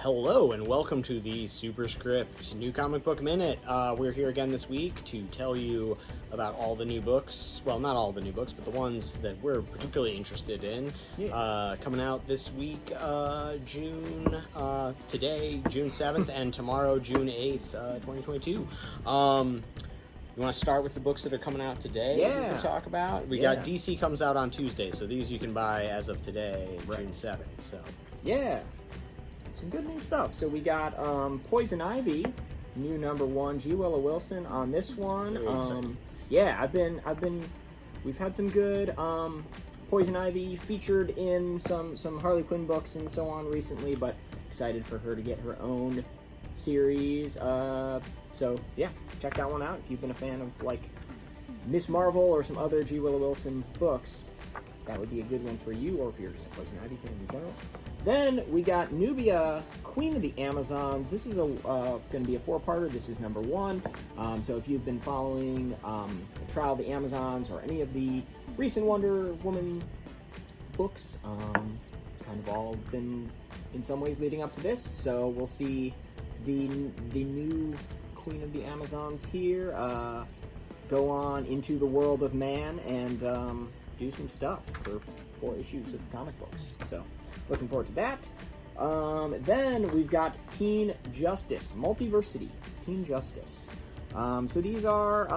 Hello and welcome to the Superscript New Comic Book Minute. We're here again this week to tell you about all the new books. Well, not all the new books, but the ones that we're particularly interested in. Coming out this week, today, June 7th, and tomorrow, June 8th, 2022. You want to start with the books that are coming out today? Yeah. We can talk about. We got DC comes out on Tuesday, so these you can buy as of today, June 7th. So Some good new stuff. So we got Poison Ivy, new #1, G. Willow Wilson on this one. We've had some good Poison Ivy featured in some Harley Quinn books and so on recently, but excited for her to get her own series. So yeah, check that one out if you've been a fan of like Miss Marvel or some other G. Willow Wilson books. That would be a good one for you, or if you're just a Poison Ivy fan in general. Then we got Nubia, Queen of the Amazons. This is going to be a 4-parter. This is #1. So if you've been following the Trial of the Amazons or any of the recent Wonder Woman books, it's kind of all been in some ways leading up to this. So we'll see the new Queen of the Amazons here go on into the world of man and do some stuff for 4 issues of comic books. So looking forward to that. Then we've got Teen Justice, Multiversity, Teen Justice. So these are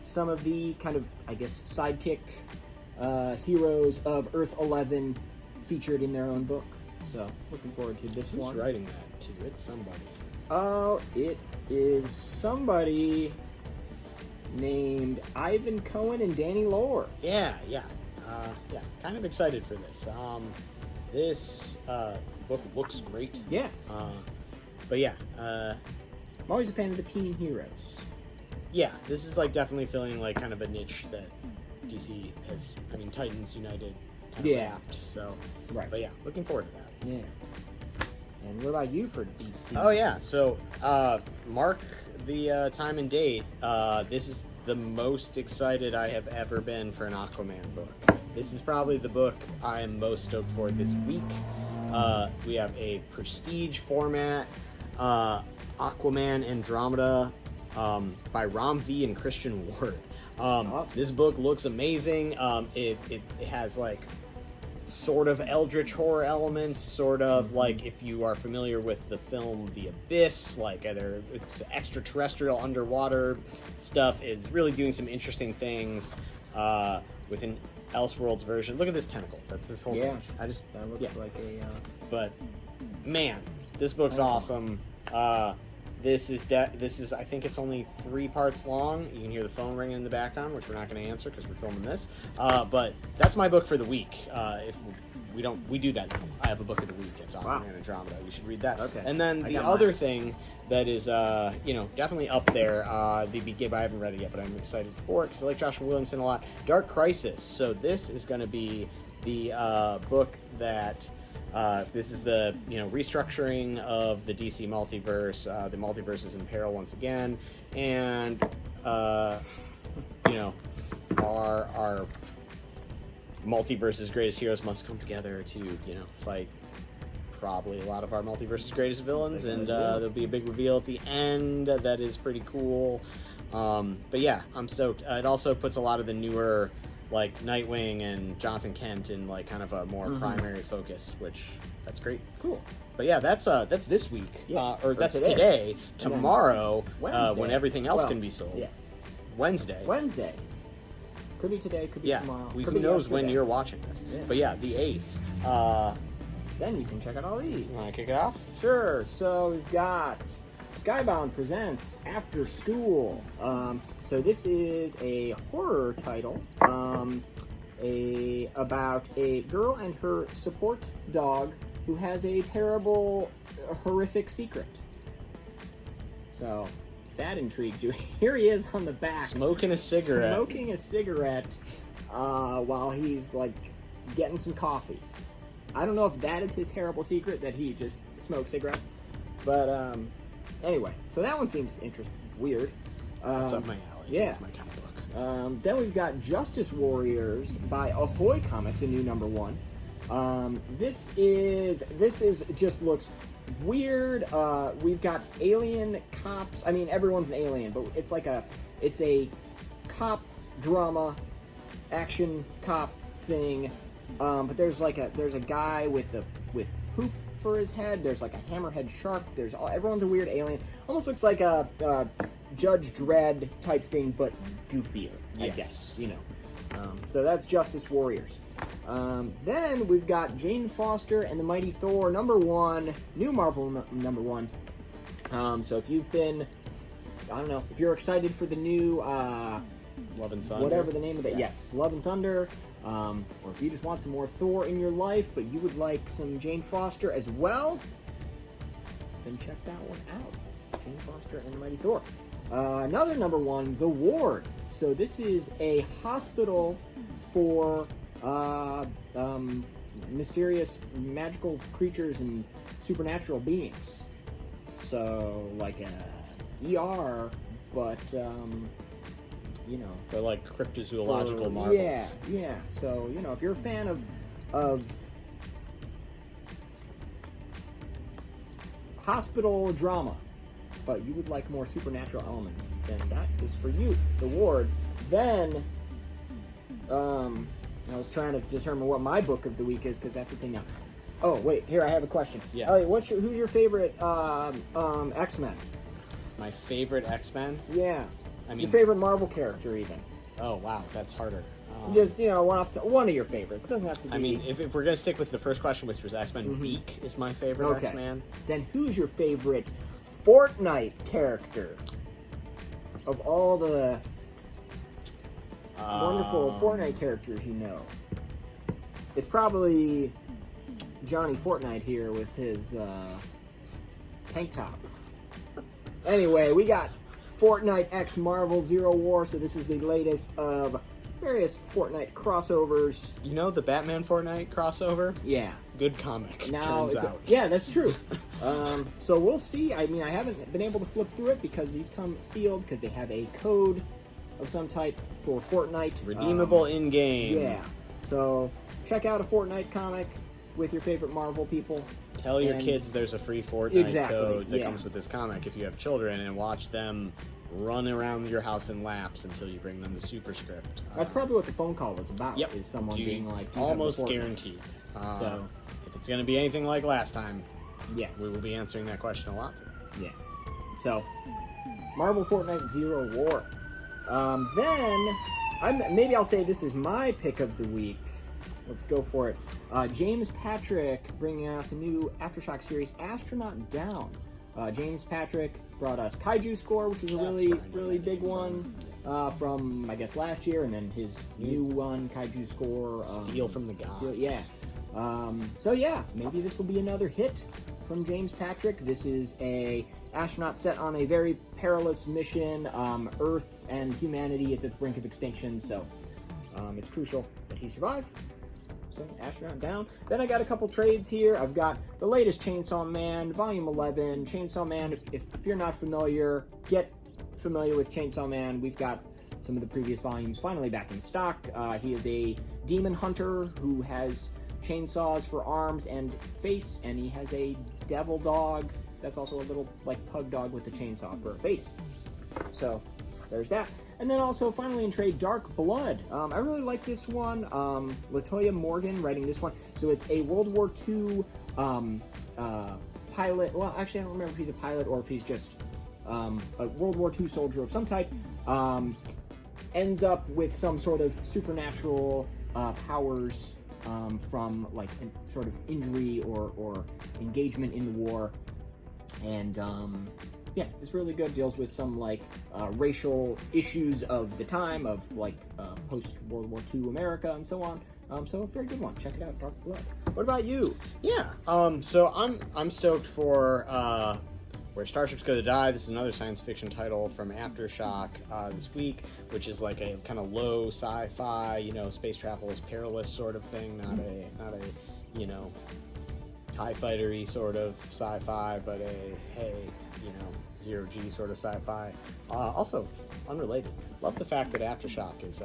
some of the kind of, I guess, sidekick heroes of Earth 11 featured in their own book. So looking forward to this one. who's writing that too? It's somebody. Oh, it is somebody named Ivan Cohen and Danny Lore. Yeah. Kind of excited for this. This book looks great. Yeah. But yeah, I'm always a fan of the teen heroes. yeah, this is like definitely filling like kind of a niche that DC has. I mean, Titans United kind of wrapped. So, Right. But yeah, looking forward to that. Yeah. And what about you for DC? Oh yeah, so mark the time and date. This is the most excited I have ever been for an Aquaman book. This is probably the book I am most stoked for this week. We have a prestige format, Aquaman Andromeda by Ram V and Christian Ward. Awesome. This book looks amazing. It has like sort of eldritch horror elements, sort of like if you are familiar with the film The Abyss, like either it's extraterrestrial underwater stuff. Is really doing some interesting things with an Elseworlds version. Look at this tentacle. That's this whole thing. That looks like a But man, this book's awesome. This is I think it's only 3 parts long. You can hear the phone ringing in the background, which we're not going to answer because we're filming this. But that's my book for the week. If we do that now. I have a book of the week. It's Aquaman Andromeda. You should read that. Okay. And then the other thing that is definitely up there. The Big Game, I haven't read it yet, but I'm excited for it because I like Joshua Williamson a lot. Dark Crisis. So this is going to be the book that. This is the restructuring of the DC multiverse. The multiverse is in peril once again, and our multiverse's greatest heroes must come together to fight probably a lot of our multiverse's greatest villains, and there'll be a big reveal at the end that is pretty cool. But yeah, I'm stoked. It also puts a lot of the newer, like Nightwing and Jonathan Kent in like kind of a more primary focus, which that's great. Cool. But yeah, that's this week, or that's today. Tomorrow, Wednesday. when everything else can be sold. Yeah. Wednesday. Could be today, could be tomorrow. Who knows when you're watching this? Yeah. But yeah, the 8th. Then you can check out all these. You want to kick it off? Sure. So we've got Skybound presents After School. So this is a horror title about a girl and her support dog who has a terrible, horrific secret. So if that intrigues you, here he is on the back. Smoking a cigarette. While he's like getting some coffee. I don't know if that is his terrible secret, that he just smokes cigarettes. But anyway, so that one seems weird. That's up my alley. Yeah. That's my kind of book. Then we've got Justice Warriors by Ahoy Comics, a new #1. This is just looks weird. We've got alien cops. I mean, everyone's an alien, but it's a cop drama, action cop thing. But there's a guy with poop for his head. There's like a hammerhead shark. Everyone's a weird alien. Almost looks like a Judge Dredd type thing, but goofier, I guess. So that's Justice Warriors. Then we've got Jane Foster and the Mighty Thor #1, new Marvel #1. So if you've been, I don't know, if you're excited for the new Love and Thunder, whatever the name of it, yes, Love and Thunder, or if you just want some more Thor in your life, but you would like some Jane Foster as well, then check that one out. Jane Foster and the Mighty Thor. Another #1, The Ward. So this is a hospital for mysterious magical creatures and supernatural beings. So like a ER, but they're like cryptozoological marvels. Yeah. So if you're a fan of hospital drama, but you would like more supernatural elements, then that is for you. The Ward. Then, I was trying to determine what my book of the week is, because that's the thing now. Oh, wait, here, I have a question. Yeah. Elliot, who's your favorite X-Men? My favorite X-Men? Yeah. I mean, your favorite Marvel character, even. Oh, wow, that's harder. Just, one of your favorites. It doesn't have to be... I mean, if we're going to stick with the first question, which was X-Men, Beak is my favorite X-Man. Then who's your favorite Fortnite character? Of all the wonderful Fortnite characters you know. It's probably Johnny Fortnite here with his tank top. Anyway, we got Fortnite X Marvel Zero War, so this is the latest of various Fortnite crossovers. You know the Batman Fortnite crossover? Yeah. Good comic, now turns out. Yeah, that's true. So we'll see. I mean, I haven't been able to flip through it because these come sealed because they have a code of some type for Fortnite. Redeemable in-game. Yeah. So check out a Fortnite comic with your favorite Marvel people. Tell your kids there's a free Fortnite code that yeah. comes with this comic if you have children, and watch them run around your house in laps until you bring them the superscript. That's probably what the phone call was about. Yep. Is someone being like, almost guaranteed. So if it's going to be anything like last time, yeah, we will be answering that question a lot. Yeah. So Marvel Fortnite Zero War. Then maybe I'll say this is my pick of the week. Let's go for it. James Patrick bringing us a new Aftershock series, Astronaut Down. James Patrick brought us Kaiju Score, which is a really big one from, I guess, last year, and then his new one, Kaiju Score. Steal from the Gods. So yeah, maybe this will be another hit from James Patrick. This is a astronaut set on a very perilous mission. Earth and humanity is at the brink of extinction, so it's crucial that he survive. So, Astronaut Down. Then I got a couple trades here. I've got the latest Chainsaw Man, Volume 11. Chainsaw Man, if you're not familiar, get familiar with Chainsaw Man. We've got some of the previous volumes finally back in stock. He is a demon hunter who has chainsaws for arms and face, and he has a devil dog that's also a little, like, pug dog with a chainsaw for a face. So, there's that. And then also, finally in trade, Dark Blood. I really like this one. Latoya Morgan writing this one. So it's a World War II pilot. Well, actually, I don't remember if he's a pilot or if he's just a World War II soldier of some type. Ends up with some sort of supernatural powers from, like, sort of injury or engagement in the war. And yeah, it's really good. Deals with some, like, racial issues of the time, of, like, post-World War II America and so on. So a very good one. Check it out, Dark Blood. What about you? Yeah. So I'm stoked for Where Starships Go to Die. This is another science fiction title from Aftershock this week, which is like a kind of low sci-fi, space travel is perilous sort of thing, not a TIE fighter-y sort of sci-fi, but zero-G sort of sci-fi. Also, unrelated. Love the fact that Aftershock is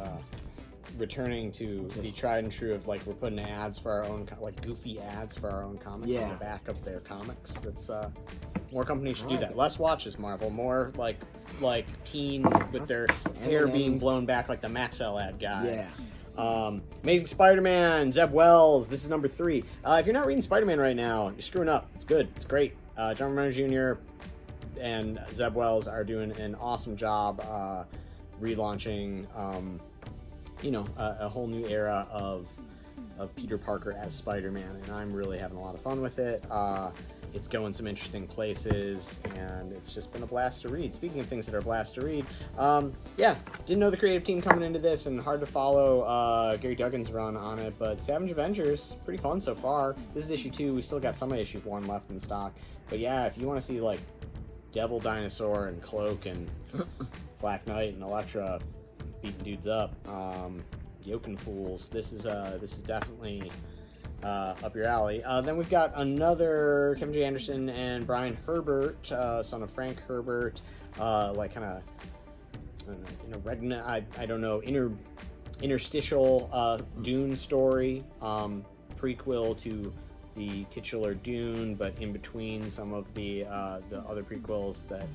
returning to the tried and true of like we're putting ads for our own like goofy ads for our own comics on the back of their comics. That's more companies should do that. Less watches Marvel, more like teen with their hair being blown back like the Maxell ad guy. Amazing Spider-Man, Zeb Wells. This is number 3. If you're not reading Spider-Man right now, you're screwing up. It's good. It's great. John Romita Jr. and Zeb Wells are doing an awesome job relaunching, a whole new era of Peter Parker as Spider-Man, and I'm really having a lot of fun with it. It's going some interesting places, and it's just been a blast to read. Speaking of things that are a blast to read, didn't know the creative team coming into this, and hard to follow Gary Duggan's run on it, but Savage Avengers, pretty fun so far. This is issue 2. We still got some of issue 1 left in stock, but yeah, if you want to see like Devil Dinosaur and Cloak and Black Knight and Elektra beating dudes up, Yoken Fools, this is definitely up your alley. Then we've got another Kevin J. Anderson and Brian Herbert, son of Frank Herbert, interstitial Dune story, prequel to the titular Dune, but in between some of the other prequels that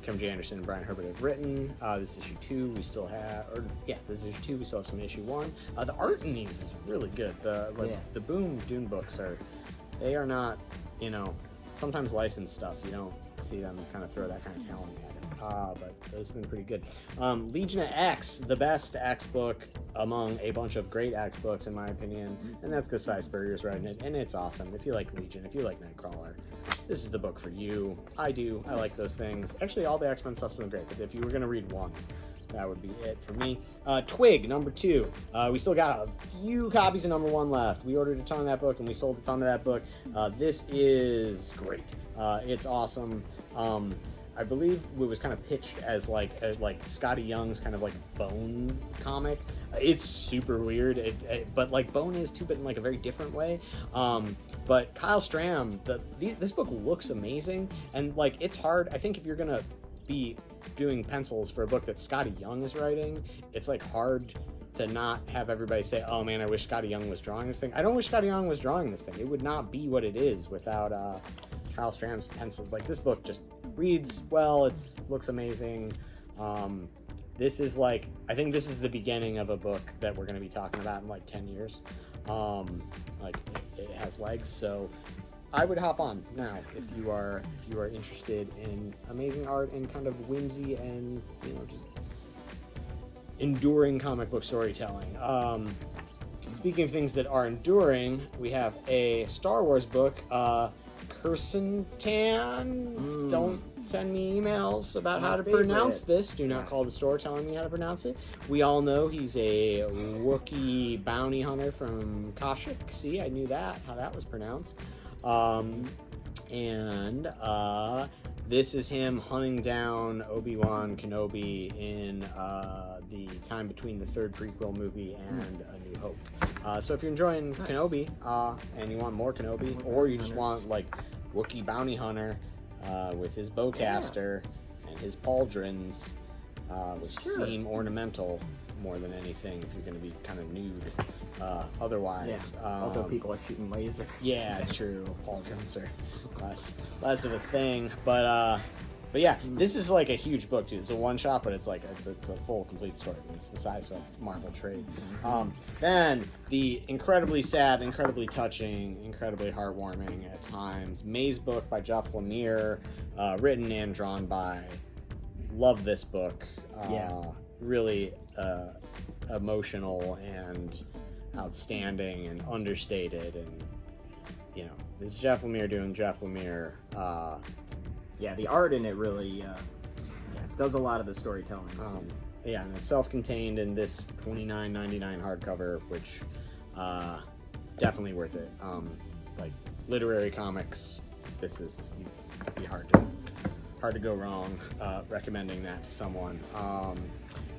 Kevin J. Anderson and Brian Herbert have written. This is issue 2. We still have, this is issue 2. We still have some issue 1. The art in these is really good. The Boom Dune books they are not, sometimes licensed stuff. You don't see them kind of throw that kind of talent at it. But those have been pretty good. Legion of X, the best X book among a bunch of great X books, in my opinion, and that's because Cy Spurrier's writing it, and it's awesome. If you like Legion, if you like Nightcrawler, this is the book for you. I like those things. Actually, all the X-Men stuff's been great, but if you were going to read one, that would be it for me. Twig, number 2. We still got a few copies of number 1 left. We ordered a ton of that book, and we sold a ton of that book. This is great. It's awesome. I believe it was kind of pitched as like Scotty Young's kind of like Bone comic. It's super weird, but like Bone is too, but in like a very different way. But Kyle Stram, this book looks amazing, and like it's hard. I think if you're gonna be doing pencils for a book that Scotty Young is writing, it's like hard to not have everybody say, "Oh man, I wish Scotty Young was drawing this thing." I don't wish Scotty Young was drawing this thing. It would not be what it is without Kyle Stram's pencils. Like this book just reads well. It looks amazing. This is like, I think this is the beginning of a book that we're going to be talking about in like 10 years. Like it has legs, so I would hop on now if you are interested in amazing art and kind of whimsy and just enduring comic book storytelling. Speaking of things that are enduring, we have a Star Wars book, Kersentan. Don't send me emails about how to pronounce this. Do not call the store telling me how to pronounce it. We all know he's a Wookiee bounty hunter from Kashyyyk. See, I knew that, how that was pronounced. This is him hunting down Obi-Wan Kenobi in the time between the 3rd prequel movie and A New Hope. So if you're enjoying Kenobi and you want more Kenobi, or you just want like Wookiee bounty hunter with his bowcaster and his pauldrons, which seem ornamental more than anything if you're going to be kind of nude otherwise. Also, people are shooting lasers. Yeah, true. Pauldrons are less of a thing, but yeah, this is like a huge book too. It's a one-shot, but it's a full, complete story. It's the size of a Marvel trade. Then the incredibly sad, incredibly touching, incredibly heartwarming at times Maze book by Jeff Lemire, written and drawn by. Love this book. Really emotional and outstanding and understated, and it's Jeff Lemire doing Jeff Lemire. The art in it really does a lot of the storytelling. And it's self-contained in this $29.99 hardcover, which definitely worth it. Like literary comics, this is be hard to go wrong recommending that to someone.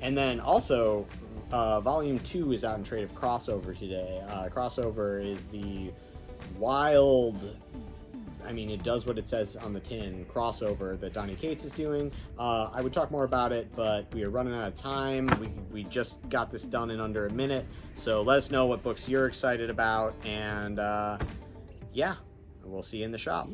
And then also, Volume 2 is out in trade of Crossover today. Crossover is the wild, I mean, it does what it says on the tin, crossover that Donny Cates is doing. I would talk more about it, but we are running out of time. We just got this done in under a minute, so let us know what books you're excited about, and yeah, we'll see you in the shop.